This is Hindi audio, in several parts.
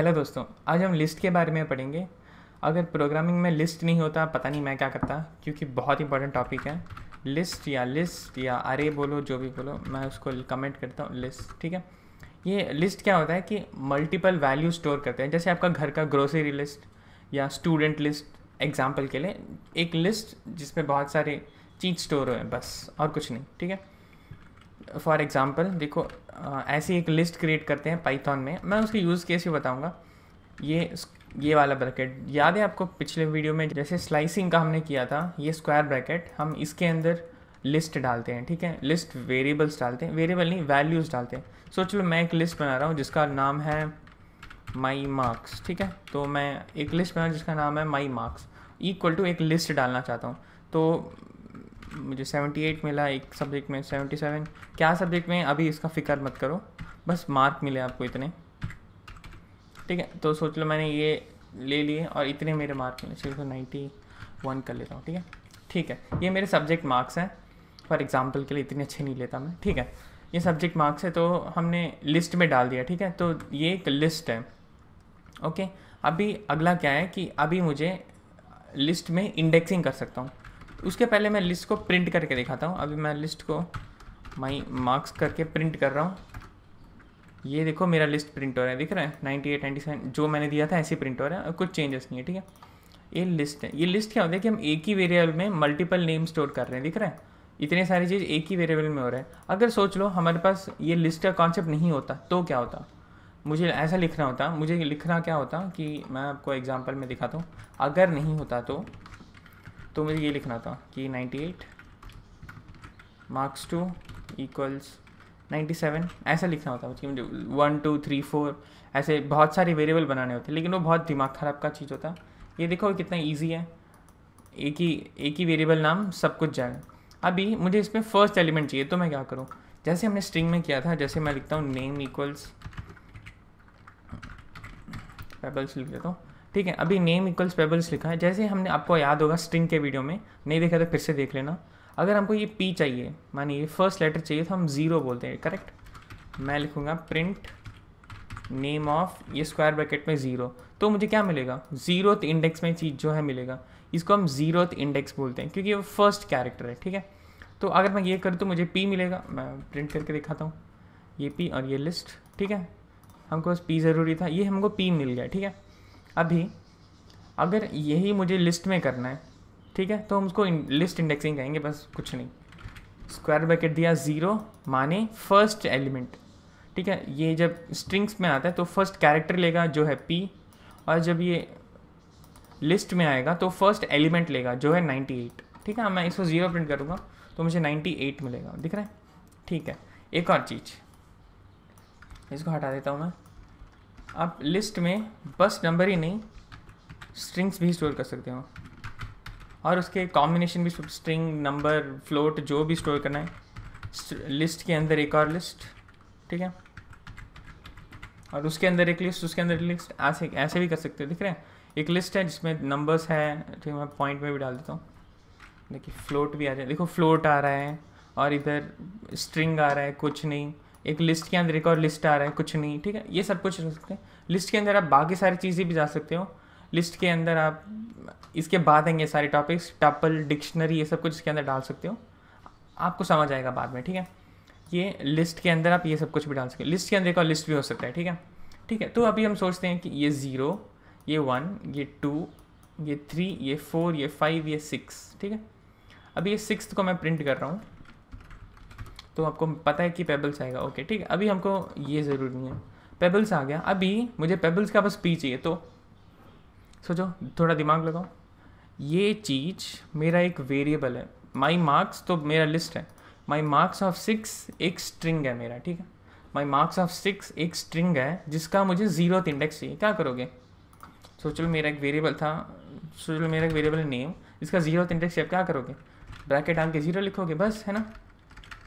हेलो दोस्तों, आज हम लिस्ट के बारे में पढ़ेंगे। अगर प्रोग्रामिंग में लिस्ट नहीं होता पता नहीं मैं क्या करता, क्योंकि बहुत इंपॉर्टेंट टॉपिक है। लिस्ट या अरे बोलो, जो भी बोलो, मैं उसको कमेंट करता हूँ लिस्ट। ठीक है, ये लिस्ट क्या होता है कि मल्टीपल वैल्यू स्टोर करते हैं। जैसे आपका घर का ग्रोसरी लिस्ट या स्टूडेंट लिस्ट, एग्जाम्पल के लिए एक लिस्ट जिसमें बहुत सारे चीज़ स्टोर हुए हैं, बस और कुछ नहीं। ठीक है, फॉर एग्ज़ाम्पल देखो, ऐसी एक लिस्ट क्रिएट करते हैं पाइथन में। मैं उसके यूज़ केस भी बताऊंगा। ये वाला ब्रैकेट याद है आपको? पिछले वीडियो में जैसे स्लाइसिंग का हमने किया था, ये स्क्वायर ब्रैकेट हम इसके अंदर लिस्ट डालते हैं। ठीक है, लिस्ट वेरिएबल्स डालते हैं, वेरिएबल नहीं वैल्यूज़ डालते हैं। सोच लो मैं एक लिस्ट बना रहा हूँ जिसका नाम है माई मार्क्स। ठीक है, तो मैं एक लिस्ट बना जिसका नाम है माई मार्क्स इक्वल टू एक लिस्ट डालना चाहता हूँ। तो मुझे 78 मिला, एक सब्जेक्ट में 77। क्या सब्जेक्ट में अभी इसका फ़िक्र मत करो, बस मार्क मिले आपको इतने। ठीक है, तो सोच लो मैंने ये ले लिए और इतने मेरे मार्क मिले, चलो 91 कर लेता हूँ। ठीक है, ठीक है, ये मेरे सब्जेक्ट मार्क्स हैं। फॉर एग्जांपल के लिए इतने अच्छे नहीं लेता मैं। ठीक है, ये सब्जेक्ट मार्क्स है, तो हमने लिस्ट में डाल दिया। ठीक है, तो ये एक लिस्ट है। ओके, अभी अगला क्या है कि अभी मुझे लिस्ट में इंडेक्सिंग कर सकता हूँ। उसके पहले मैं लिस्ट को प्रिंट करके दिखाता हूँ। अभी मैं लिस्ट को माई मार्क्स करके प्रिंट कर रहा हूँ। ये देखो मेरा लिस्ट प्रिंट हो रहा है, दिख रहा है 98 97 जो मैंने दिया था ऐसे प्रिंट हो रहा है, और कुछ चेंजेस नहीं है। ठीक है, ये लिस्ट है। ये लिस्ट क्या होता है कि हम एक ही वेरिएबल में मल्टीपल नेम स्टोर कर रहे हैं, दिख रहा है? इतने सारी चीज़ एक ही वेरिएबल में हो रहा है। अगर सोच लो हमारे पास ये लिस्ट का कॉन्सेप्ट नहीं होता तो क्या होता? मुझे ऐसा लिखना होता, मुझे लिखना क्या होता कि मैं आपको एग्जांपल में दिखाता हूँ। अगर नहीं होता तो मुझे ये लिखना था कि 98 मार्क्स 2 इक्वल्स 97, ऐसा लिखना होता है। मुझे 1 2 3 4 ऐसे बहुत सारे वेरिएबल बनाने होते, लेकिन वो बहुत दिमाग ख़राब का चीज़ होता। ये देखो कितना इजी है, एक ही वेरिएबल नाम सब कुछ जाएगा। अभी मुझे इसमें फर्स्ट एलिमेंट चाहिए, तो मैं क्या करूँ? जैसे हमने स्ट्रिंग में किया था, जैसे मैं लिखता हूँ नेम इक्वल्स पेबल्स लिख देता हूँ। ठीक है, अभी नेम इक्वल्स पेबल्स लिखा है। जैसे हमने, आपको याद होगा स्ट्रिंग के वीडियो में, नहीं देखा तो फिर से देख लेना। अगर हमको ये पी चाहिए, मानिए ये फर्स्ट लेटर चाहिए, तो हम ज़ीरो बोलते हैं, करेक्ट? मैं लिखूँगा प्रिंट नेम ऑफ, ये स्क्वायर ब्रैकेट में ज़ीरो, तो मुझे क्या मिलेगा? ज़ीरोथ इंडेक्स में चीज़ जो है मिलेगा। इसको हम ज़ीरोथ इंडेक्स बोलते हैं, क्योंकि वो फर्स्ट कैरेक्टर है। ठीक है, तो अगर मैं ये करूँ तो मुझे पी मिलेगा। मैं प्रिंट करके दिखाता हूँ, ये पी और ये लिस्ट। ठीक है, हमको बस पी ज़रूरी था, ये हमको पी मिल गया। ठीक है, अभी अगर यही मुझे लिस्ट में करना है, ठीक है, तो हम उसको लिस्ट इंडेक्सिंग कहेंगे, बस कुछ नहीं। स्क्वायर ब्रैकेट दिया, ज़ीरो माने फर्स्ट एलिमेंट। ठीक है, ये जब स्ट्रिंग्स में आता है तो फर्स्ट कैरेक्टर लेगा जो है पी, और जब ये लिस्ट में आएगा तो फर्स्ट एलिमेंट लेगा जो है 98। ठीक है, मैं इसको ज़ीरो प्रिंट करूँगा तो मुझे 98 मिलेगा, दिख रहा है? ठीक है, एक और चीज़, इसको हटा देता हूँ मैं। आप लिस्ट में बस नंबर ही नहीं, स्ट्रिंग्स भी स्टोर कर सकते हो, और उसके कॉम्बिनेशन भी, स्ट्रिंग, नंबर, फ्लोट, जो भी स्टोर करना है। लिस्ट के अंदर एक और लिस्ट, ठीक है, और उसके अंदर एक लिस्ट, उसके अंदर एक लिस्ट, ऐसे भी कर सकते हो। दिख रहे हैं, एक लिस्ट है जिसमें नंबर्स है। ठीक है, मैं पॉइंट में भी डाल देता हूँ। देखिए फ्लोट भी आ जाए, देखो फ्लोट आ रहा है, और इधर स्ट्रिंग आ रहा है, कुछ नहीं। एक लिस्ट के अंदर एक और लिस्ट आ रहा है, कुछ नहीं। ठीक है, ये सब कुछ रख सकते हैं। लिस्ट के अंदर आप बाकी सारी चीज़ें भी जा सकते हो। लिस्ट के अंदर आप, इसके बाद आएंगे सारे टॉपिक्स, टपल, डिक्शनरी, ये सब कुछ इसके अंदर डाल सकते हो, आपको समझ आएगा बाद में। ठीक है, ये लिस्ट के अंदर आप ये सब कुछ भी डाल सकते हैं। लिस्ट के अंदर एक और लिस्ट भी हो सकता है। ठीक है, ठीक है, तो अभी हम सोचते हैं कि ये 0, ये 1, ये 2, ये 3, ये 4, ये 5, ये 6। ठीक है, अभी ये 6th को मैं प्रिंट कर रहा हूँ, तो आपको पता है कि पेबल्स आएगा। ओके, ठीक है, अभी हमको ये ज़रूरी नहीं है, पेबल्स आ गया। अभी मुझे पेबल्स का बस पी चाहिए, तो सोचो, थोड़ा दिमाग लगाओ। ये चीज़ मेरा एक वेरिएबल है, माई मार्क्स तो मेरा लिस्ट है। माई मार्क्स ऑफ 6 एक स्ट्रिंग है मेरा। ठीक है, माई मार्क्स ऑफ 6 एक स्ट्रिंग है जिसका मुझे 0th इंडेक्स चाहिए। क्या करोगे? सोच लो मेरा एक वेरिएबल था, सोच लो मेरा एक वेरिएबल है नेम, इसका 0th इंडेक्स चाहिए। क्या करोगे? ब्रैकेट डाल के 0 लिखोगे, बस, है ना?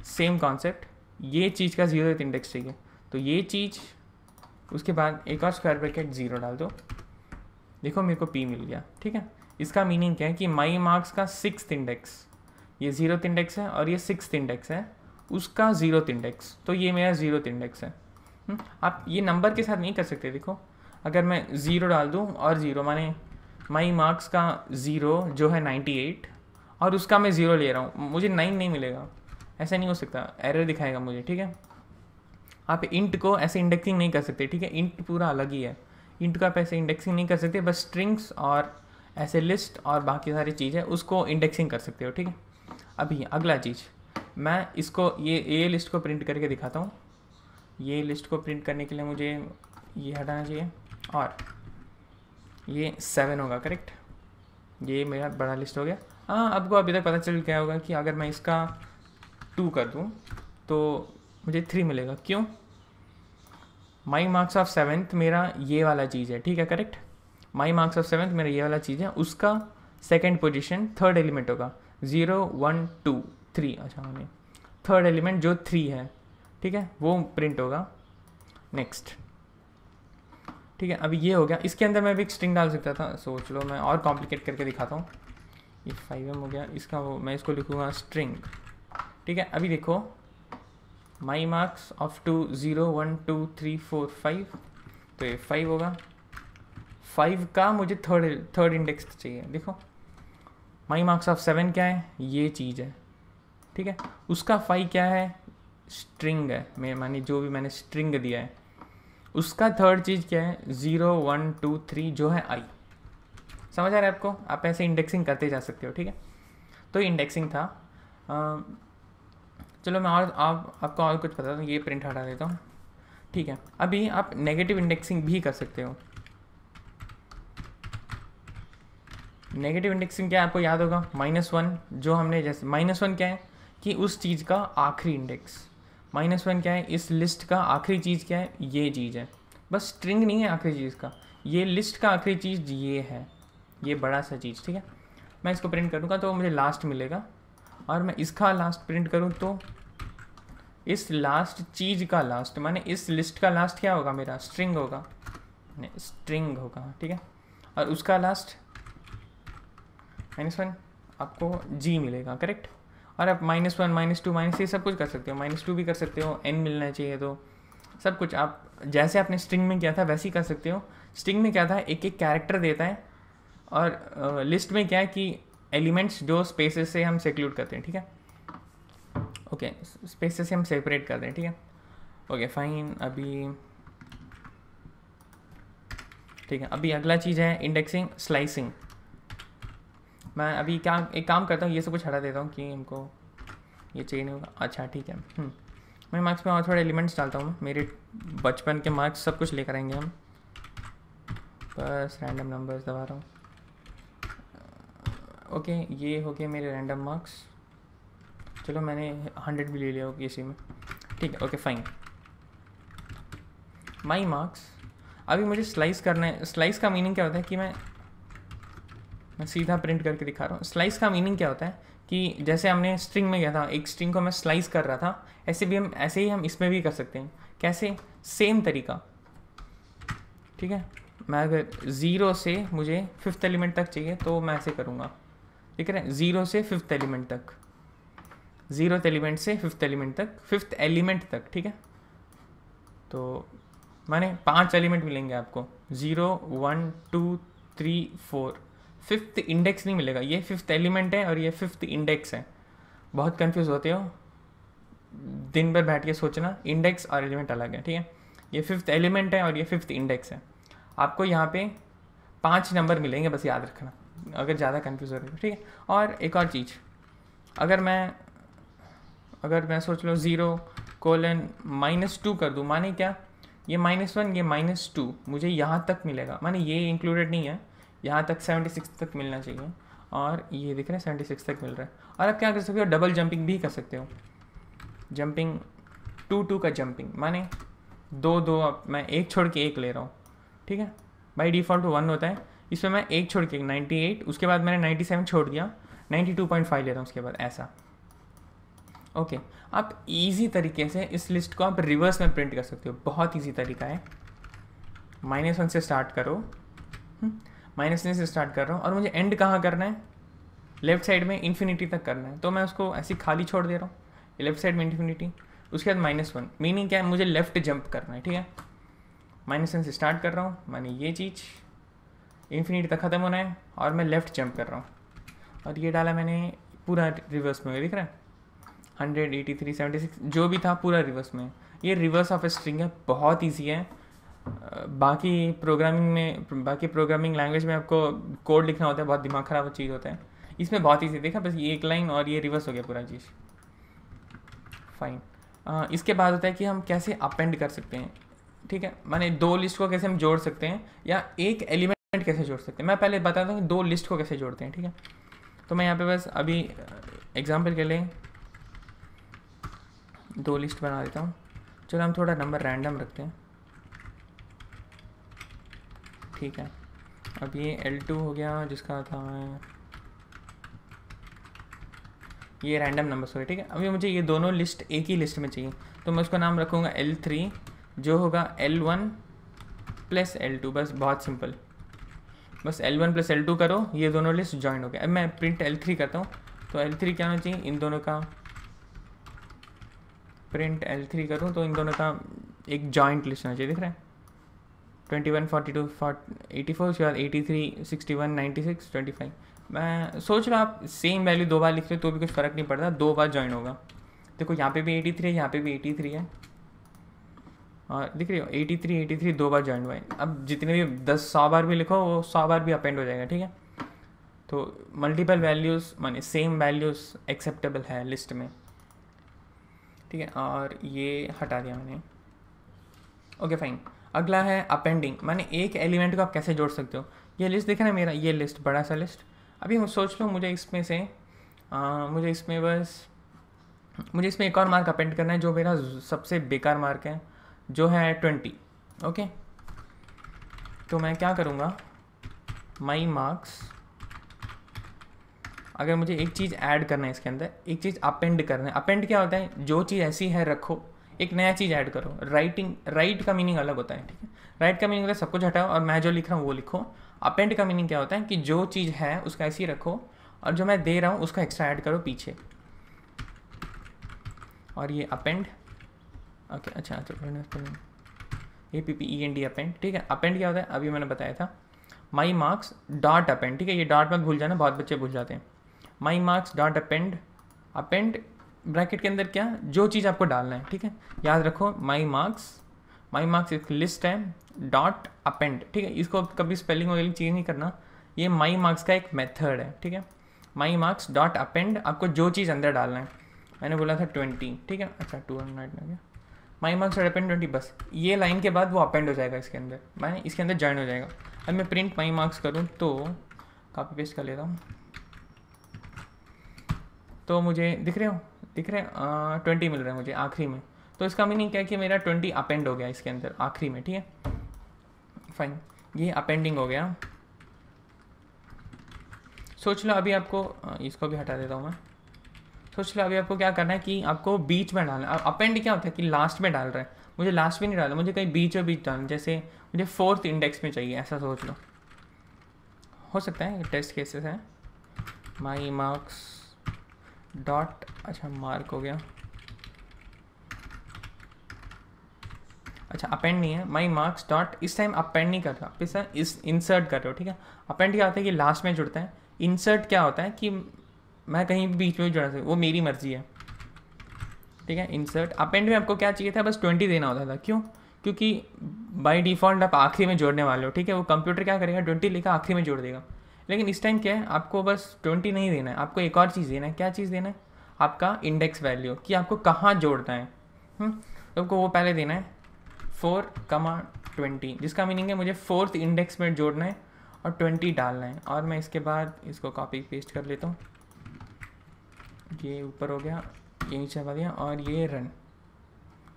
सेम कॉन्सेप्ट, ये चीज़ का 0th इंडेक्स चाहिए, तो ये चीज़, उसके बाद एक और स्क्वायर ब्रैकेट 0 डाल दो। देखो मेरे को पी मिल गया। ठीक है, इसका मीनिंग क्या है कि माई मार्क्स का 6th इंडेक्स, ये 0th इंडेक्स है, और ये 6th इंडेक्स है, उसका 0th इंडेक्स, तो ये मेरा 0th इंडेक्स है। आप ये नंबर के साथ नहीं कर सकते। देखो अगर मैं 0 डाल दूँ और 0 माने माई मार्क्स का 0 जो है 98 और उसका मैं 0 ले रहा हूँ, मुझे 9 नहीं मिलेगा, ऐसा नहीं हो सकता, एरर दिखाएगा मुझे, ठीक है। आप इंट को ऐसे इंडेक्सिंग नहीं कर सकते, ठीक है, इंट पूरा अलग ही है, इंट को आप ऐसे इंडेक्सिंग नहीं कर सकते, बस स्ट्रिंग्स और ऐसे लिस्ट और बाकी सारी चीज़ है उसको इंडेक्सिंग कर सकते हो, ठीक है। अभी अगला चीज़, मैं इसको ये लिस्ट को प्रिंट करके दिखाता हूँ। ये लिस्ट को प्रिंट करने के लिए मुझे ये हटाना चाहिए और ये 7 होगा, करेक्ट, ये मेरा बड़ा लिस्ट हो गया। हाँ, आपको अभी तक पता चल गया होगा कि अगर मैं इसका 2 कर दूँ तो मुझे 3 मिलेगा, क्यों? माई मार्क्स ऑफ 7th मेरा ये वाला चीज़ है, ठीक है, correct. My marks of 7th मेरा ये वाला चीज़ है, उसका सेकेंड पोजिशन थर्ड एलिमेंट होगा 0 1 2 3, अच्छा मैंने थर्ड एलिमेंट जो 3 है, ठीक है, वो प्रिंट होगा। नेक्स्ट, ठीक है, अभी ये हो गया। इसके अंदर मैं भी एक स्ट्रिंग डाल सकता था, सोच लो मैं और कॉम्प्लिकेट करके दिखाता हूँ। ये 5m हो गया, इसका वो मैं इसको लिखूँगा स्ट्रिंग, ठीक है। अभी देखो माई मार्क्स ऑफ 2 0 1 2 3 4 5, तो ये 5 होगा। 5 का मुझे थर्ड इंडेक्स चाहिए, देखो माई मार्क्स ऑफ 7 क्या है, ये चीज़ है, ठीक है, उसका 5 क्या है, स्ट्रिंग है, मैं माने जो भी मैंने स्ट्रिंग दिया है, उसका थर्ड चीज़ क्या है 0 1 2 3 जो है आई। समझ आ रहा है आपको? आप ऐसे इंडेक्सिंग करते जा सकते हो, ठीक है। तो इंडेक्सिंग था। चलो मैं और आपको और कुछ पता था, ये प्रिंट हटा देता हूँ, ठीक है। अभी आप नेगेटिव इंडेक्सिंग भी कर सकते हो। नेगेटिव इंडेक्सिंग क्या है, आपको याद होगा, -1 जो हमने जैसे -1 क्या है कि उस चीज़ का आखिरी इंडेक्स, -1 क्या है इस लिस्ट का आखिरी चीज़ क्या है, ये चीज़ है, बस स्ट्रिंग नहीं है आखिरी चीज़ का, ये लिस्ट का आखिरी चीज़ ये है, ये बड़ा सा चीज़, ठीक है। मैं इसको प्रिंट करूँगा तो मुझे लास्ट मिलेगा, और मैं इसका लास्ट प्रिंट करूँ तो इस लास्ट चीज़ का लास्ट माने इस लिस्ट का लास्ट क्या होगा, मेरा स्ट्रिंग होगा, स्ट्रिंग होगा, ठीक है। और उसका लास्ट -1 आपको जी मिलेगा, करेक्ट। और आप -1 -2 ये सब कुछ कर सकते हो, -2 भी कर सकते हो, n मिलना चाहिए तो सब कुछ आप जैसे आपने स्ट्रिंग में किया था वैसे ही कर सकते हो। स्ट्रिंग में क्या था, एक एक कैरेक्टर देता है, और लिस्ट में क्या है कि एलिमेंट्स जो स्पेसेस से हम सेक्लूड करते हैं, ठीक है, ओके, स्पेसेस से हम सेपरेट करते हैं, ठीक है, ओके फाइन। अभी ठीक है, अभी अगला चीज़ है इंडेक्सिंग स्लाइसिंग। मैं अभी क्या एक काम करता हूँ, ये सब कुछ हटा देता हूँ कि हमको ये चाहिए नहीं होगा, अच्छा ठीक है। मैं मार्क्स में और थोड़े एलिमेंट्स डालता हूँ, मेरे बचपन के मार्क्स सब कुछ लेकर आएंगे हम, बस रैंडम नंबर्स दबा रहा हूँ, ओके ये हो गए मेरे रैंडम मार्क्स। चलो मैंने 100 भी ले लिया होगा इसी में, ठीक है, ओके फाइन। माई मार्क्स, अभी मुझे स्लाइस करना है। स्लाइस का मीनिंग क्या होता है कि मैं सीधा प्रिंट करके दिखा रहा हूँ। स्लाइस का मीनिंग क्या होता है कि जैसे हमने स्ट्रिंग में किया था, एक स्ट्रिंग को मैं स्लाइस कर रहा था, ऐसे ही हम इसमें भी कर सकते हैं। कैसे? सेम तरीका, ठीक है। मैं अगर 0 से मुझे 5th एलिमेंट तक चाहिए तो मैं ऐसे करूँगा, ठीक है, 0 से 5th एलिमेंट तक, 0th एलिमेंट से 5th एलिमेंट तक, 5th एलिमेंट तक, ठीक है। तो माने 5 एलिमेंट मिलेंगे आपको, 0 1 2 3 4, 5th इंडेक्स नहीं मिलेगा, ये 5th एलिमेंट है और ये 5th इंडेक्स है। बहुत कंफ्यूज होते हो, दिन भर बैठ के सोचना, इंडेक्स और एलिमेंट अलग है, ठीक है। ये 5th एलिमेंट है और ये 5th इंडेक्स है। आपको यहाँ पे 5 नंबर मिलेंगे, बस याद रखना अगर ज़्यादा कंफ्यूज हो रही है, ठीक है। और एक और चीज़, अगर मैं सोच लो 0 कोलन -2 कर दूँ, माने क्या, ये -1 ये -2 मुझे यहाँ तक मिलेगा, माने ये इंक्लूडेड नहीं है, यहाँ तक 76 तक मिलना चाहिए, और ये दिख रहा है 76 तक मिल रहा है। और आप क्या कर सकते हो, डबल जंपिंग भी कर सकते हो, जंपिंग 2 का जंपिंग, माने 2 मैं एक छोड़ के एक ले रहा हूँ, ठीक है। बाई डिफ़ॉल्ट 1 होता है, इसमें मैं एक छोड़ के 98, उसके बाद मैंने 97 छोड़ दिया, 92.5 ले रहा हूँ उसके बाद, ऐसा, ओके। आप इजी तरीके से इस लिस्ट को आप रिवर्स में प्रिंट कर सकते हो, बहुत इजी तरीका है। -1 से स्टार्ट करो, -1 से स्टार्ट कर रहा हूँ, और मुझे एंड कहाँ करना है, लेफ्ट साइड में इन्फिनिटी तक करना है, तो मैं उसको ऐसी खाली छोड़ दे रहा हूँ, लेफ्ट साइड में इन्फिनिटी, उसके बाद -1, मीनिंग क्या है, मुझे लेफ्ट जंप करना है, ठीक है। -n से स्टार्ट कर रहा हूँ, माने ये चीज़ इन्फिनिटी तक ख़त्म होना है, और मैं लेफ़्ट जंप कर रहा हूँ, और ये डाला मैंने पूरा रिवर्स में, दिख रहा है 183 76 जो भी था पूरा रिवर्स में। ये रिवर्स ऑफ स्ट्रिंग है, बहुत ईजी है। बाकी प्रोग्रामिंग लैंग्वेज में आपको कोड लिखना होता है, बहुत दिमाग ख़राब चीज़ होता है। इसमें बहुत ईजी, देखा बस ये एक लाइन और ये रिवर्स हो गया पूरा चीज़। फाइन। इसके बाद होता है कि हम कैसे अपेंड कर सकते हैं, ठीक है, माने दो लिस्ट को कैसे हम जोड़ सकते हैं, या एक एलिमेंट कैसे जोड़ सकते हैं। मैं पहले बताता हूँ कि दो लिस्ट को कैसे जोड़ते हैं, ठीक है। तो मैं यहाँ पे बस अभी एग्जांपल के लिए दो लिस्ट बना देता हूँ। चलो हम थोड़ा नंबर रैंडम रखते हैं, ठीक है। अब ये L2 हो गया, जिसका था ये रैंडम नंबर्स हो गए, ठीक है। अभी मुझे ये दोनों लिस्ट एक ही लिस्ट में चाहिए, तो मैं उसका नाम रखूँगा L3, जो होगा L1 प्लस L2। बस बहुत सिंपल, बस L1 प्लस L2 करो, ये दोनों लिस्ट ज्वाइन हो गए। अब मैं प्रिंट L3 करता हूँ, तो L3 क्या होना चाहिए, इन दोनों का प्रिंट L3 करूँ तो इन दोनों का एक जॉइंट लिस्ट होना चाहिए, दिख रहा है 21 42 84, उसके बाद 83 61 96 25। मैं सोच रहा आप सेम वैल्यू दो बार लिख रहे तो भी कुछ फ़र्क नहीं पड़ता, दो बार ज्वाइन होगा। देखो यहाँ पे भी 83 है, यहाँ पे भी 83 है, और दिख रही हो 83 दो बार ज्वाइन हुआ है। अब जितने भी 100 बार भी लिखो वो 100 बार भी अपेंड हो जाएगा, ठीक है। तो मल्टीपल वैल्यूज़ माने सेम वैल्यूज़ एक्सेप्टेबल है लिस्ट में, ठीक है। और ये हटा दिया मैंने, ओके फाइन। अगला है अपेंडिंग, माने एक एलिमेंट को आप कैसे जोड़ सकते हो। ये लिस्ट देखा ना मेरा, ये लिस्ट बड़ा सा लिस्ट। अभी मैं सोच लूँ मुझे इसमें से मुझे इसमें एक और मार्क अपेंड करना है, जो मेरा सबसे बेकार मार्क है, जो है 20, ओके। तो मैं क्या करूँगा, माई मार्क्स, अगर मुझे एक चीज़ ऐड करना है इसके अंदर, एक चीज़ अपेंड करना है। अपेंड क्या होता है, जो चीज़ ऐसी है रखो, एक नया चीज़ ऐड करो। राइट का मीनिंग अलग होता है, ठीक है। राइट का मीनिंग होता है सब कुछ हटाओ और मैं जो लिख रहा हूँ वो लिखो। अपेंड का मीनिंग क्या होता है कि जो चीज़ है उसका ऐसी रखो, और जो मैं दे रहा हूँ उसका एक्स्ट्रा ऐड करो पीछे, और ये अपेंड, ओके। अच्छा APPEND अपेंड, ठीक है। अपेंड क्या होता है, अभी मैंने बताया था, माई मार्क्स डॉट अपेंड, ठीक है। ये डॉट मत भूल जाना, बहुत बच्चे भूल जाते हैं। माई marks dot append, append bracket के अंदर क्या, जो चीज़ आपको डालना है, ठीक है। याद रखो माई मार्क्स एक लिस्ट है, डॉट अपेंड, ठीक है। इसको कभी स्पेलिंग वगैरह चेंज नहीं करना, ये माई मार्क्स का एक मेथड है, ठीक है। माई मार्क्स डॉट अपेंड, आपको जो चीज़ अंदर डालना है, मैंने बोला था 20, ठीक है। अच्छा 200 में गया, माई मार्क्स डॉट अपेंड 20, बस ये लाइन के बाद वो अपेंड हो जाएगा इसके अंदर, मैंने इसके अंदर ज्वाइन हो जाएगा। अब मैं प्रिंट माई मार्क्स करूँ तो कॉपी पेस्ट कर लेता हूँ, तो मुझे दिख रहे 20 मिल रहा है मुझे आखिरी में। तो इसका मीनिंग क्या है कि मेरा 20 अपेंड हो गया इसके अंदर आखिरी में, ठीक है। फाइन, ये अपेंडिंग हो गया। सोच लो अभी आपको, इसको भी हटा देता हूँ मैं। सोच लो अभी आपको क्या करना है कि आपको बीच में डालना है। अपेंड क्या होता है कि लास्ट में डाल रहा है, मुझे लास्ट में नहीं डालना, मुझे कहीं बीच डालना, जैसे मुझे 4th इंडेक्स में चाहिए, ऐसा सोच लो। हो सकता है टेस्ट केसेस है। माई मार्क्स डॉट, अच्छा मार्क हो गया, अच्छा अपेंड नहीं है, माई मार्क्स डॉट, इस टाइम अपेंड नहीं कर रहा, इस इंसर्ट कर रहे हो, ठीक है। अपेंड क्या होता है कि लास्ट में जुड़ता है, इंसर्ट क्या होता है कि मैं कहीं भी बीच में जुड़ा सकता, वो मेरी मर्जी है, ठीक है। इंसर्ट, अपेंड में आपको क्या चाहिए था, बस 20 देना होता था, क्यों, क्योंकि बाय डिफ़ॉल्ट आप आखिरी में जोड़ने वाले हो, ठीक है। वो कंप्यूटर क्या करेगा, 20 लिखा आखिरी में जोड़ देगा। लेकिन इस टाइम क्या है, आपको बस 20 नहीं देना है, आपको एक और चीज़ देना है। क्या चीज़ देना है, आपका इंडेक्स वैल्यू, कि आपको कहाँ जोड़ना है। तो आपको वो पहले देना है 4,20, जिसका मीनिंग है मुझे 4th इंडेक्स में जोड़ना है और 20 डालना है। और मैं इसके बाद इसको कॉपी पेस्ट कर लेता हूँ, ये ऊपर हो गया, ये नीचे हटा दिया, और ये रन,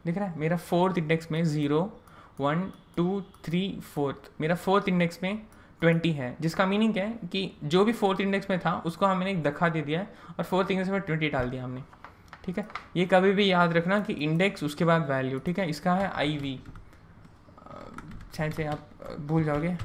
दिख रहा है मेरा 4th इंडेक्स में 0 1 2 3 4th, मेरा 4th इंडेक्स में 20 है, जिसका मीनिंग क्या है कि जो भी 4th इंडेक्स में था उसको हमने एक धक्का दे दिया है और 4th इंडेक्स में 20 डाल दिया हमने, ठीक है। ये कभी भी याद रखना कि इंडेक्स उसके बाद वैल्यू, ठीक है। इसका है IV, शायद से आप भूल जाओगे,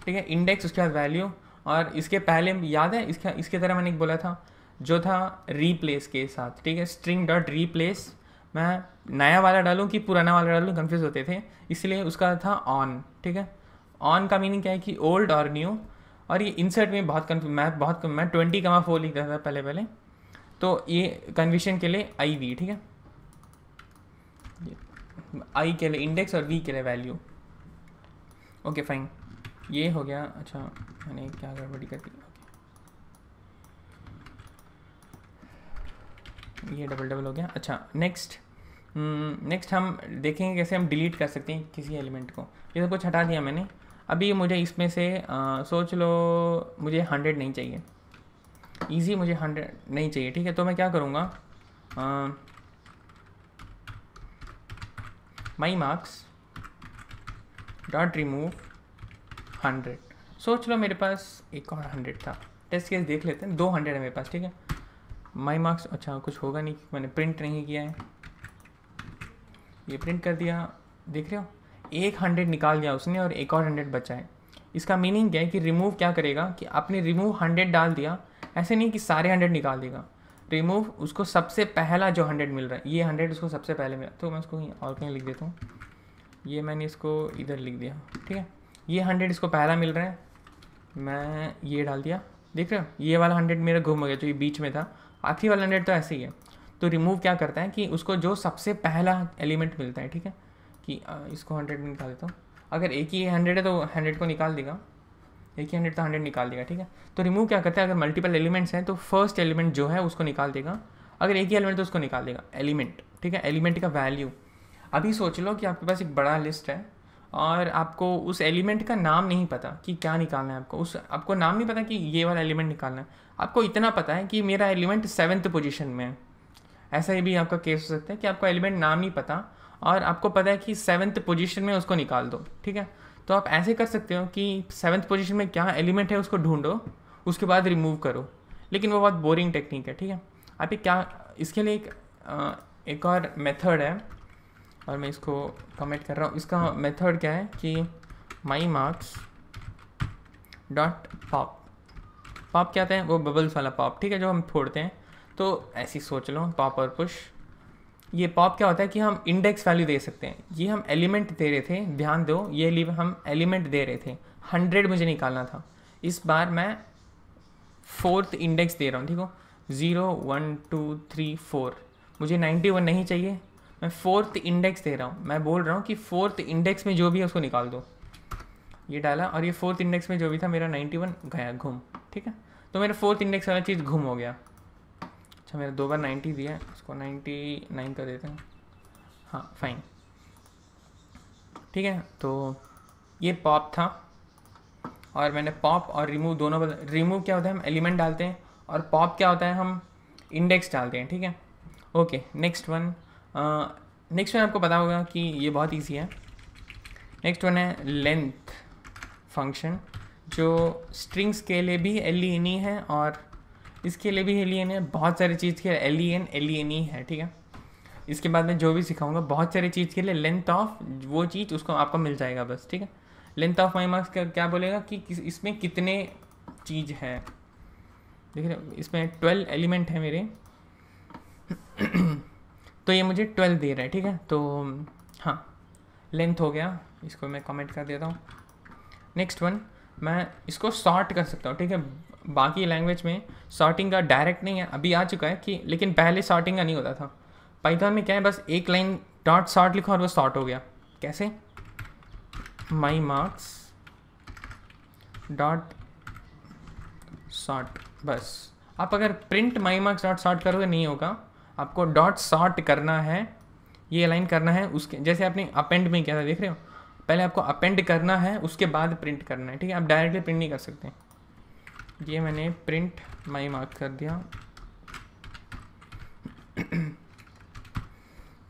ठीक है। इंडेक्स उसके बाद वैल्यू, और इसके पहले याद है इसके तरह मैंने एक बोला था जो था रिप्लेस के साथ, ठीक है। स्ट्रिंग डॉट रिप्लेस मैं नया वाला डालूँ कि पुराना वाला डालूँ, कन्फ्यूज़ होते थे, इसलिए उसका था ऑन। ठीक है, ऑन का मीनिंग क्या है कि ओल्ड और न्यू। और ये इंसर्ट में मैं 20,4 लिखता था पहले, तो ये कन्वर्शन के लिए आई वी। ठीक है, आई के लिए इंडेक्स और वी के लिए वैल्यू। ओके फाइन, ये हो गया। अच्छा मैंने क्या गड़बड़ी कर दी, ये डबल हो गया। अच्छा नेक्स्ट हम देखेंगे कैसे हम डिलीट कर सकते हैं किसी एलिमेंट को। ये सब कुछ हटा दिया मैंने। अभी मुझे इसमें से सोच लो मुझे 100 नहीं चाहिए, इजी मुझे 100 नहीं चाहिए। ठीक है, तो मैं क्या करूँगा, माई मार्क्स डॉट रिमूव 100। सोच लो मेरे पास एक और 100 था, टेस्ट केस देख लेते हैं। 200 है मेरे पास। ठीक है, माई मार्क्स, अच्छा कुछ होगा नहीं, मैंने प्रिंट नहीं किया है। ये प्रिंट कर दिया, देख रहे हो, एक 100 निकाल दिया उसने और एक और 100 बचा है। इसका मीनिंग क्या है कि रिमूव क्या करेगा कि आपने रिमूव 100 डाल दिया, ऐसे नहीं कि सारे 100 निकाल देगा। रिमूव उसको सबसे पहला जो 100 मिल रहा है, ये 100 उसको सबसे पहले मिला, तो मैं उसको और कहीं लिख देता हूँ। ये मैंने इसको इधर लिख दिया। ठीक है, ये 100 इसको पहला मिल रहा है, मैं ये डाल दिया। देख रहे हो, ये वाला 100 मेरा घूम गया जो ये बीच में था, आखिरी वाला 100 तो ऐसे ही है। तो रिमूव क्या करता है कि उसको जो सबसे पहला एलिमेंट मिलता है, ठीक है, कि इसको 100 में निकाल देता हूँ। अगर एक ही 100 है तो 100 को निकाल देगा, एक ही 100 तो 100 निकाल देगा। ठीक है, तो रिमूव क्या करता है, अगर मल्टीपल एलिमेंट्स हैं तो फर्स्ट एलिमेंट जो है उसको निकाल देगा, अगर एक ही एलिमेंट तो उसको निकाल देगा एलिमेंट। ठीक है, एलिमेंट का वैल्यू। अभी सोच लो कि आपके पास एक बड़ा लिस्ट है और आपको उस एलिमेंट का नाम नहीं पता कि क्या निकालना है। आपको नाम नहीं पता कि ये वाला एलिमेंट निकालना है, आपको इतना पता है कि मेरा एलिमेंट 7th पोजीशन में है। ऐसा ही भी आपका केस हो सकता है कि आपको एलिमेंट नाम नहीं पता और आपको पता है कि 7th पोजीशन में उसको निकाल दो। ठीक है, तो आप ऐसे कर सकते हो कि 7th पोजीशन में क्या एलिमेंट है उसको ढूंढो, उसके बाद रिमूव करो, लेकिन वो बहुत बोरिंग टेक्निक है। ठीक है, आप क्या इसके लिए एक और मेथड है और मैं इसको कमेंट कर रहा हूँ। इसका मेथड क्या है कि माई मार्क्स डॉट पॉप। पॉप क्या आता है, वो बबल्स वाला पॉप। ठीक है, जो हम फोड़ते हैं, तो ऐसी सोच लो पॉप और पुश। ये पॉप क्या होता है कि हम इंडेक्स वैल्यू दे सकते हैं। ये हम एलिमेंट दे रहे थे, ध्यान दो, ये हम एलिमेंट दे रहे थे, 100 मुझे निकालना था। इस बार मैं 4th इंडेक्स दे रहा हूँ। ठीक हो, 0 1 2 3 4, मुझे 91 नहीं चाहिए, मैं 4th इंडेक्स दे रहा हूँ। मैं बोल रहा हूँ कि 4th इंडेक्स में जो भी है उसको निकाल दो। ये डाला और ये 4th इंडेक्स में जो भी था मेरा 91 गया घूम। ठीक है, तो मेरा 4th इंडेक्स वाला चीज़ घूम हो गया। अच्छा मेरा 2 बार 90 दिया है, उसको 99 कर देते हैं। हाँ फाइन, ठीक है, तो ये पॉप था और मैंने पॉप और रिमूव दोनों रिमूव क्या होता है, हम एलिमेंट डालते हैं, और पॉप क्या होता है, हम इंडेक्स डालते हैं। ठीक है, ओके नेक्स्ट वन आपको पता होगा कि ये बहुत इजी है। नेक्स्ट वन है लेंथ फंक्शन, जो स्ट्रिंग्स के लिए भी एल है और इसके लिए भी एल है, बहुत सारी चीज़ के एल है। ठीक है, इसके बाद में जो भी सिखाऊंगा बहुत सारी चीज़ के लिए लेंथ ऑफ वो चीज़ उसको आपको मिल जाएगा बस। ठीक है, लेंथ ऑफ माई मार्क्स क्या बोलेगा कि इसमें कितने चीज़ है। देख रहे हो, इसमें 12 एलिमेंट है मेरे तो ये मुझे 12 दे रहा है। ठीक है, तो हाँ लेंथ हो गया, इसको मैं कमेंट कर देता हूँ। नेक्स्ट वन, मैं इसको सॉर्ट कर सकता हूँ। ठीक है, बाकी लैंग्वेज में सॉर्टिंग का डायरेक्ट नहीं है, अभी आ चुका है कि, लेकिन पहले सॉर्टिंग का नहीं होता था। पाइथन में क्या है, बस एक लाइन डॉट सॉर्ट लिखो और वो सॉर्ट हो गया। कैसे, माई मार्क्स डॉट सॉर्ट, बस। आप अगर print my marks dot sort करोगे नहीं होगा, आपको डॉट सॉर्ट करना है, ये लाइन करना है उसके, जैसे आपने अपेंड में किया था, देख रहे हो, पहले आपको अपेंड करना है उसके बाद प्रिंट करना है। ठीक है, आप डायरेक्टली प्रिंट नहीं कर सकते। ये मैंने प्रिंट माई मार्क कर दिया।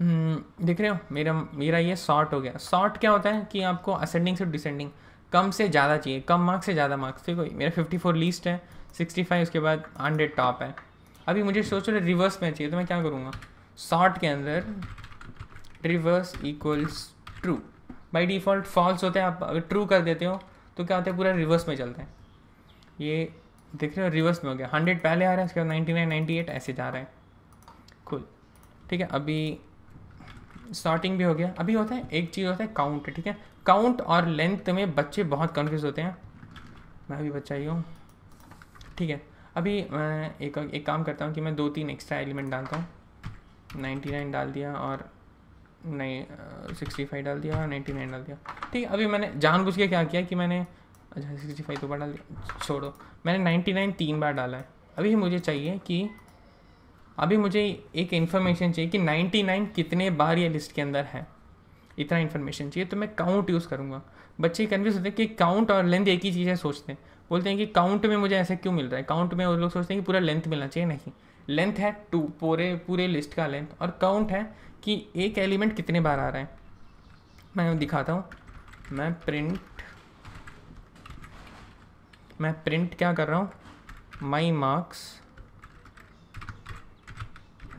देख रहे हो, मेरा ये सॉर्ट हो गया। सॉर्ट क्या होता है कि आपको असेंडिंग से डिसेंडिंग, कम से ज़्यादा चाहिए, कम मार्क्स से ज़्यादा मार्क्स। देखो मेरा 54 लीस्ट है, 65 उसके बाद 100 टॉप है। अभी मुझे सोचो रिवर्स में चाहिए, तो मैं क्या करूँगा, सॉर्ट के अंदर reverse equals true, by default false होता है। आप अगर ट्रू कर देते हो तो क्या होता है, पूरा रिवर्स में चलता है। ये देख रहे हो, रिवर्स में हो गया। 100 पहले आ रहा है, उसके बाद 99 98 ऐसे जा रहा है। कूल, ठीक है। अभी सॉर्टिंग भी हो गया। अभी होता है एक चीज़ होता है काउंट, ठीक है। काउंट और लेंथ में बच्चे बहुत कन्फ्यूज होते हैं, मैं भी बच्चा ही हूँ, ठीक है। अभी मैं एक काम करता हूँ कि मैं 2-3 एक्स्ट्रा एलिमेंट डालता हूँ। 99 डाल दिया और नहीं 65 डाल दिया और 99 डाल दिया, ठीक है। अभी मैंने जानबूझ के क्या किया कि मैंने, अच्छा 65 तो बार डाल दिया, छोड़ो, मैंने 99 3 बार डाला है। अभी मुझे चाहिए कि अभी मुझे एक इन्फॉर्मेशन चाहिए कि 99 कितने बार ये लिस्ट के अंदर है, इतना इन्फॉर्मेशन चाहिए। तो मैं काउंट यूज़ करूँगा। बच्चे कन्फ्यूज होते हैं कि काउंट और लेंथ एक ही चीज़ है, सोचते हैं, बोलते हैं कि काउंट में मुझे ऐसे क्यों मिल रहा है। काउंट में वो लोग सोचते हैं कि पूरा लेंथ मिलना चाहिए, नहीं, लेंथ है 2, पूरे लिस्ट का लेंथ, और काउंट है कि एक एलिमेंट कितने बार आ रहा है। मैं दिखाता हूँ, मैं प्रिंट क्या कर रहा हूँ, माई मार्क्स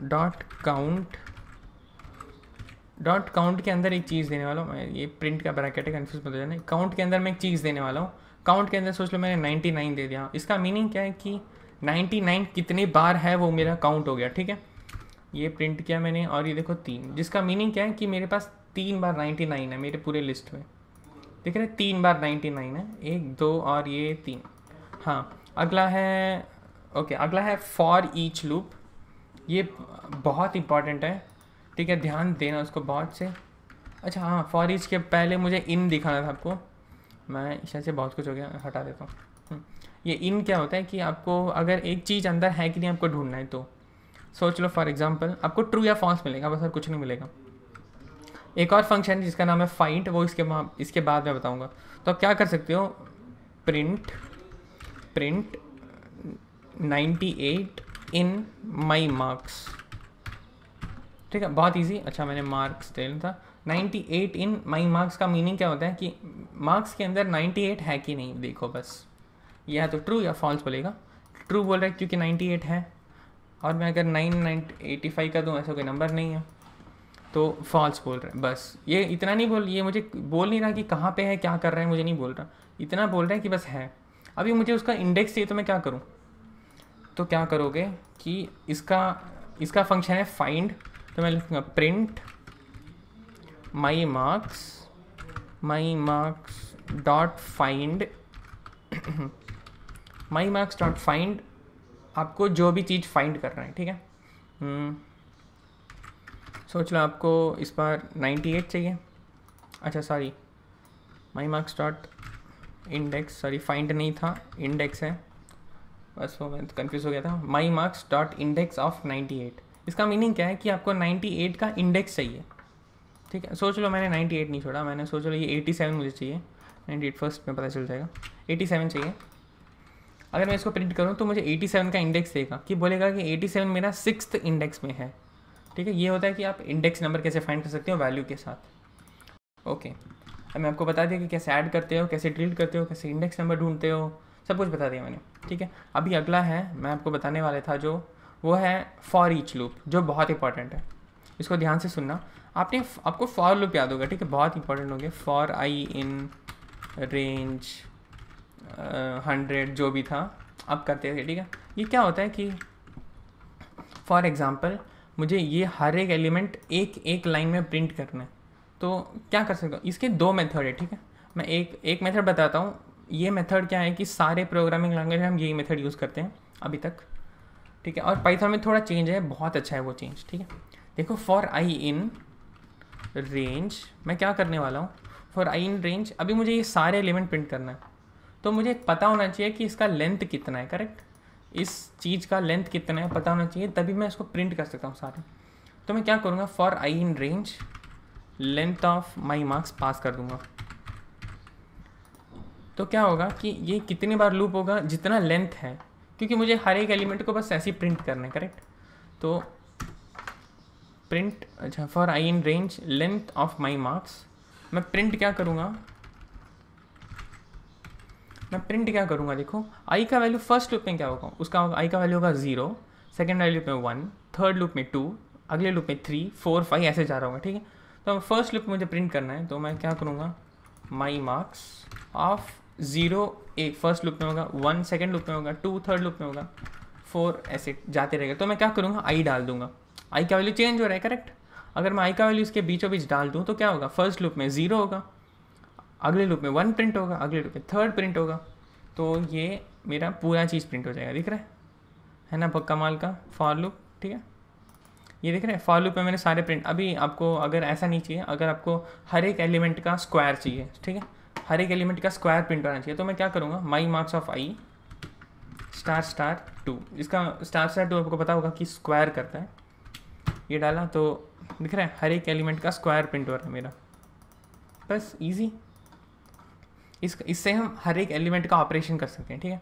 डॉट काउंट के अंदर एक चीज़ देने वाला हूँ मैं, ये प्रिंट का ब्रैकेट है, कन्फ्यूज मत हो जाना। काउंट के अंदर मैं एक चीज़ देने वाला हूँ। काउंट के अंदर सोच लो मैंने 99 दे दिया, इसका मीनिंग क्या है कि 99 कितने बार है वो मेरा काउंट हो गया, ठीक है। ये प्रिंट किया मैंने, और ये देखो 3, जिसका मीनिंग क्या है कि मेरे पास 3 बार 99 है मेरे पूरे लिस्ट में, देख रहे 3 बार 99 है, 1 2 और ये 3। हाँ, अगला है, ओके, अगला है फॉर ईच लूप। ये बहुत इंपॉर्टेंट है, ठीक है, ध्यान देना उसको बहुत से। अच्छा हाँ, फॉर ईच के पहले मुझे इन दिखाना था आपको, मैं शायद से बहुत कुछ हो गया, हटा देता हूँ। ये इन क्या होता है कि आपको अगर एक चीज़ अंदर है कि नहीं आपको ढूंढना है, तो सोच लो फॉर एग्जांपल आपको ट्रू या फॉल्स मिलेगा, बस और कुछ नहीं मिलेगा। एक और फंक्शन जिसका नाम है फाइंड, वो इसके बाद मैं बताऊँगा। तो आप क्या कर सकते हो, प्रिंट 98 इन माई मार्क्स, ठीक है, बहुत इजी। अच्छा मैंने मार्क्स देना था, 98 इन माई मार्क्स का मीनिंग क्या होता है कि मार्क्स के अंदर 98 है कि नहीं, देखो बस, यह तो ट्रू या फॉल्स बोलेगा। ट्रू बोल रहा है क्योंकि 98 है, और मैं अगर 985 का दूँ, ऐसा कोई नंबर नहीं है, तो फॉल्स बोल रहा है। बस ये इतना नहीं बोल, ये मुझे बोल नहीं रहा कि कहाँ पे है, क्या कर रहा है, मुझे नहीं बोल रहा, इतना बोल रहा है कि बस है। अभी मुझे उसका इंडेक्स चाहिए, तो मैं क्या करूँ, तो क्या करोगे कि इसका फंक्शन है फाइंड, तो मैं लिखूँगा print my marks dot find my marks dot find, आपको जो भी चीज़ फाइंड करना है, ठीक है। सोच लो आपको इस बार 98 चाहिए, अच्छा सॉरी, माई marks dot index, sorry find नहीं था, इंडेक्स है, बस वो मैं कन्फ्यूज़ हो गया था। माई मार्क्स डॉट इंडेक्स ऑफ 98, इसका मीनिंग क्या है कि आपको 98 का इंडेक्स चाहिए, ठीक है। सोच लो मैंने 98 नहीं छोड़ा, मैंने सोच लो ये 87 मुझे चाहिए, 98 फर्स्ट में पता चल जाएगा, 87 चाहिए। अगर मैं इसको प्रिंट करूँ तो मुझे 87 का इंडेक्स देगा, कि बोलेगा कि 87 मेरा 6th इंडेक्स में है, ठीक है। ये होता है कि आप इंडेक्स नंबर कैसे फाइंड कर सकते हो वैल्यू के साथ। ओके, अब मैं आपको बता दिया कि कैसे ऐड करते हो, कैसे डिलीट करते हो, कैसे इंडेक्स नंबर ढूंढते हो, सब कुछ बता दिया मैंने, ठीक है। अभी अगला है, मैं आपको बताने वाला था जो, वो है फॉर ईच लूप, जो बहुत इंपॉर्टेंट है, इसको ध्यान से सुनना। आपको फॉर लूप याद होगा, ठीक है, बहुत इंपॉर्टेंट हो गया। फॉर आई इन रेंज 100 जो भी था अब करते थे, ठीक है। ये क्या होता है कि फॉर एग्जांपल मुझे ये हर एक एलिमेंट एक लाइन में प्रिंट करना है, तो क्या कर सकता हूँ, इसके 2 मेथड है, ठीक है। मैं एक मेथड बताता हूँ। ये मेथड क्या है कि सारे प्रोग्रामिंग लैंग्वेज में हम यही मेथड यूज़ करते हैं अभी तक, ठीक है। और पाइथन में थोड़ा चेंज है, बहुत अच्छा है वो चेंज, ठीक है। देखो फॉर आई इन रेंज, मैं क्या करने वाला हूँ, फॉर आई इन रेंज, अभी मुझे ये सारे एलिमेंट प्रिंट करना है, तो मुझे पता होना चाहिए कि इसका लेंथ कितना है, करेक्ट, इस चीज़ का लेंथ कितना है पता होना चाहिए, तभी मैं इसको प्रिंट कर सकता हूँ सारे। तो मैं क्या करूँगा, for I in range length of my marks पास कर दूँगा। तो क्या होगा कि ये कितनी बार लूप होगा, जितना लेंथ है, क्योंकि मुझे हर एक एलिमेंट को बस ऐसे ही प्रिंट करना है, करेक्ट। तो प्रिंट, अच्छा for I in range length of my marks, मैं प्रिंट क्या करूँगा, देखो आई का वैल्यू फर्स्ट लूप में क्या होगा, उसका आई का वैल्यू होगा 0, सेकेंड वाले लूप में 1, थर्ड लूप में 2, अगले लूप में 3 4 5 ऐसे जा रहा होगा, ठीक है। तो फर्स्ट लूप मुझे प्रिंट करना है, तो मैं क्या करूँगा, माई मार्क्स ऑफ 0 एक फर्स्ट लूप में होगा, 1 सेकेंड लूप में होगा, 2 थर्ड लूप में होगा, 4 ऐसे जाते रहेगा। तो मैं क्या करूँगा, आई डाल दूंगा, आई का वैल्यू चेंज हो रहा है, करेक्ट। अगर मैं आई का वैल्यू इसके बीचों बीच डाल दूँ तो क्या होगा, फर्स्ट लूप में 0 होगा, अगले लूप में 1 प्रिंट होगा, अगले लूप में 3 प्रिंट होगा। तो ये मेरा पूरा चीज़ प्रिंट हो जाएगा, दिख रहा है ना कमाल का फॉर लूप। ठीक है, ये देख रहे हैं फॉर लूप में मैंने सारे प्रिंट। अभी आपको अगर ऐसा नहीं चाहिए, अगर आपको हर एक एलिमेंट का स्क्वायर चाहिए, ठीक है, हर एक एलिमेंट का स्क्वायर प्रिंट होना चाहिए, तो मैं क्या करूँगा, माई marks of I star star 2, इसका स्टार स्टार 2 आपको पता होगा कि स्क्वायर करता है। ये डाला तो दिख रहा है हर एक एलिमेंट का स्क्वायर प्रिंट हो रहा है मेरा, बस ईजी। इससे हम हर एक एलिमेंट का ऑपरेशन कर सकते हैं। ठीक है,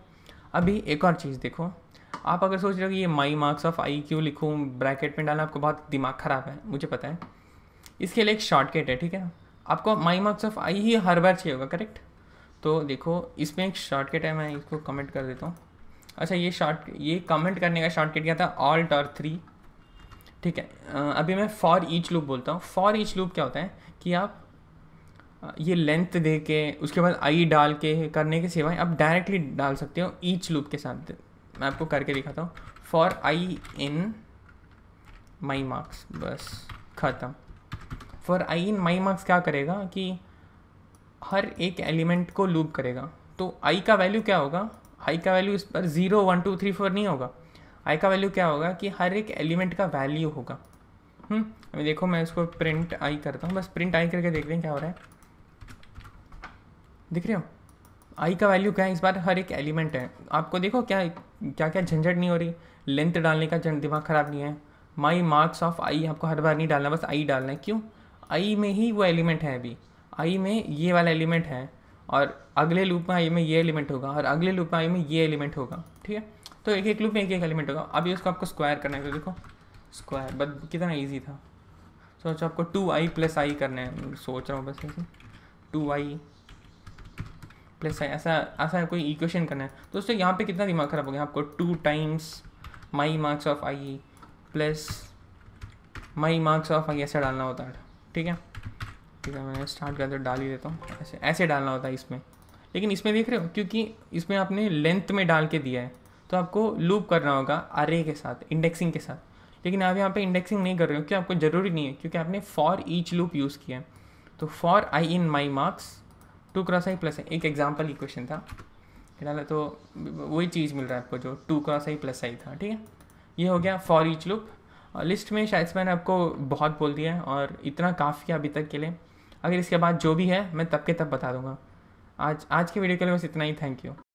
अभी एक और चीज़ देखो, आप अगर सोच रहे हो कि ये माई मार्क्स ऑफ आई क्यों लिखूँ, ब्रैकेट में डालना आपको बहुत दिमाग ख़राब है, मुझे पता है। इसके लिए एक शॉर्टकट है। ठीक है, आपको माई मार्क्स ऑफ आई ही हर बार चाहिए होगा, करेक्ट। तो देखो इसमें एक शॉर्टकट है, मैं इसको कमेंट कर देता हूँ। अच्छा, ये कमेंट करने का शॉर्टकट क्या था, ऑल्ट और 3। ठीक है, अभी मैं फॉर ईच लूप बोलता हूँ। फॉर ईच लूप क्या होता है कि आप ये लेंथ दे के उसके बाद आई डाल के करने के सिवाय आप डायरेक्टली डाल सकते हो ईच लूप के साथ। मैं आपको करके दिखाता हूँ, for I in my marks, बस ख़त्म। For I in my marks क्या करेगा कि हर एक एलिमेंट को लूप करेगा। तो आई का वैल्यू क्या होगा, आई का वैल्यू इस पर 0 1 2 3 4 नहीं होगा। आई का वैल्यू क्या होगा कि हर एक एलिमेंट का वैल्यू होगा। अभी देखो मैं इसको प्रिंट आई करता हूँ, बस प्रिंट आई करके देखते हैं क्या हो रहा है। दिख रहे हो, आई का वैल्यू क्या है, इस बार हर एक एलिमेंट है। आपको देखो क्या क्या क्या झंझट नहीं हो रही, लेंथ डालने का दिमाग ख़राब नहीं है। माई मार्क्स ऑफ आई आपको हर बार नहीं डालना, बस आई डालना है। क्यों, आई में ही वो एलिमेंट है, अभी आई में ये वाला एलिमेंट है, और अगले लूप में आई में ये एलिमेंट होगा, और अगले लूप में आई में ये एलिमेंट होगा। ठीक है, तो एक एक लूप में एक एक एलिमेंट होगा। अभी उसको आपको स्क्वायर करना है, तो देखो स्क्वायर, बस कितना ईजी था। सोचो आपको 2i प्लस आई करना है, सोच रहा हूँ बस ऐसे 2i प्लस आई, ऐसा कोई इक्वेशन करना है। दोस्तों यहाँ पे कितना दिमाग ख़राब हो गया, आपको 2 times my marks of I plus my marks of I ऐसा डालना होता है। ठीक है, ठीक है, मैं स्टार्ट करते डाल ही देता हूँ, ऐसे डालना होता है इसमें। लेकिन इसमें देख रहे हो, क्योंकि इसमें आपने लेंथ में डाल के दिया है, तो आपको लूप करना होगा अरे के साथ, इंडेक्सिंग के साथ। लेकिन आप यहाँ पे इंडेक्सिंग नहीं कर रहे हो, क्योंकि आपको ज़रूरी नहीं है, क्योंकि आपने फॉर ईच लूप यूज़ किया है। तो for I in my marks 2 cross I plus I, एक एग्जाम्पल इक्वेशन था डाला, तो वही चीज़ मिल रहा है आपको जो 2 क्रॉस आई प्लस आई था। ठीक है, ये हो गया फॉर ईच लूप। लिस्ट में शायद से मैंने आपको बहुत बोल दिया है, और इतना काफ़ी है अभी तक के लिए। अगर इसके बाद जो भी है मैं तब के तब बता दूंगा। आज के वीडियो के लिए बस इतना ही। Thank you.